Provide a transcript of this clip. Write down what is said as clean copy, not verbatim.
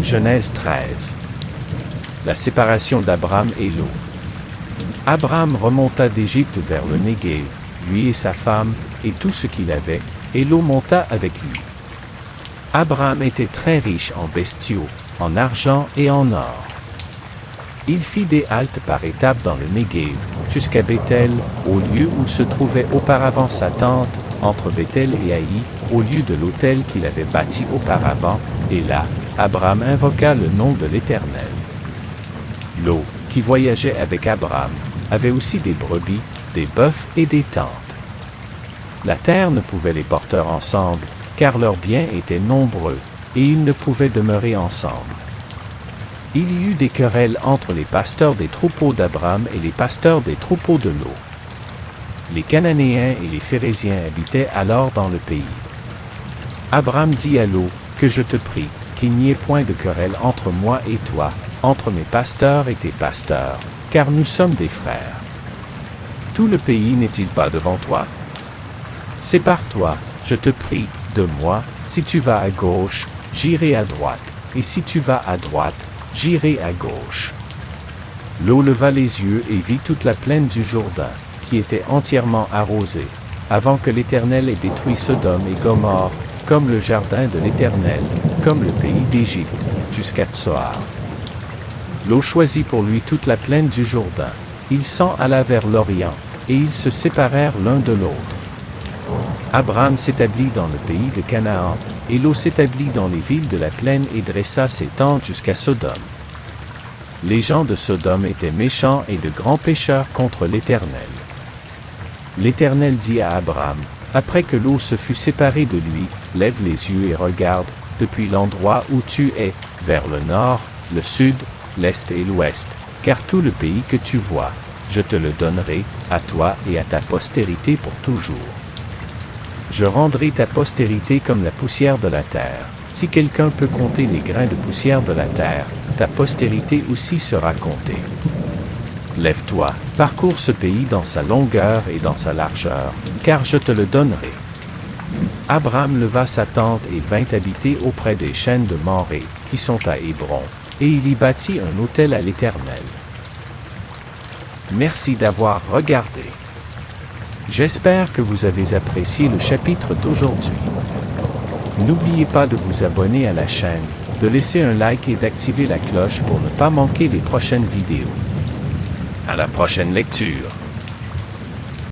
Genèse 13. La séparation d'Abram et Lot. Abram remonta d'Égypte vers le Néguev, lui et sa femme, et tout ce qu'il avait, et Lot monta avec lui. Abram était très riche en bestiaux, en argent et en or. Il fit des haltes par étapes dans le Néguev, jusqu'à Béthel, au lieu où se trouvait auparavant sa tente, entre Béthel et Haï, au lieu de l'autel qu'il avait bâti auparavant, et là, Abram invoqua le nom de l'Éternel. Lot, qui voyageait avec Abram, avait aussi des brebis, des bœufs et des tentes. La terre ne pouvait les porter ensemble, car leurs biens étaient nombreux, et ils ne pouvaient demeurer ensemble. Il y eut des querelles entre les pasteurs des troupeaux d'Abram et les pasteurs des troupeaux de Lot. Les Cananéens et les Phéréziens habitaient alors dans le pays. Abram dit à Lot, « Que je te prie, qu'il n'y ait point de querelle entre moi et toi, entre mes pasteurs et tes pasteurs, car nous sommes des frères. Tout le pays n'est-il pas devant toi? Sépare-toi, je te prie, de moi, si tu vas à gauche, j'irai à droite, et si tu vas à droite, j'irai à gauche. » Lot leva les yeux et vit toute la plaine du Jourdain, qui était entièrement arrosée, avant que l'Éternel ait détruit Sodome et Gomorrhe, comme le jardin de l'Éternel, comme le pays d'Égypte, jusqu'à Tsoar. Lot choisit pour lui toute la plaine du Jourdain. Il s'en alla vers l'Orient, et ils se séparèrent l'un de l'autre. Abram s'établit dans le pays de Canaan, et Lot s'établit dans les villes de la plaine et dressa ses tentes jusqu'à Sodome. Les gens de Sodome étaient méchants et de grands pécheurs contre l'Éternel. L'Éternel dit à Abram, après que Lot se fut séparé de lui, « Lève les yeux et regarde, depuis l'endroit où tu es, vers le nord, le sud, l'est et l'ouest, car tout le pays que tu vois, je te le donnerai, à toi et à ta postérité pour toujours. Je rendrai ta postérité comme la poussière de la terre. Si quelqu'un peut compter les grains de poussière de la terre, ta postérité aussi sera comptée. Lève-toi, parcours ce pays dans sa longueur et dans sa largeur, car je te le donnerai. » Abram leva sa tente et vint habiter auprès des chênes de Mamré, qui sont à Hébron, et il y bâtit un autel à l'Éternel. Merci d'avoir regardé. J'espère que vous avez apprécié le chapitre d'aujourd'hui. N'oubliez pas de vous abonner à la chaîne, de laisser un like et d'activer la cloche pour ne pas manquer les prochaines vidéos. À la prochaine lecture.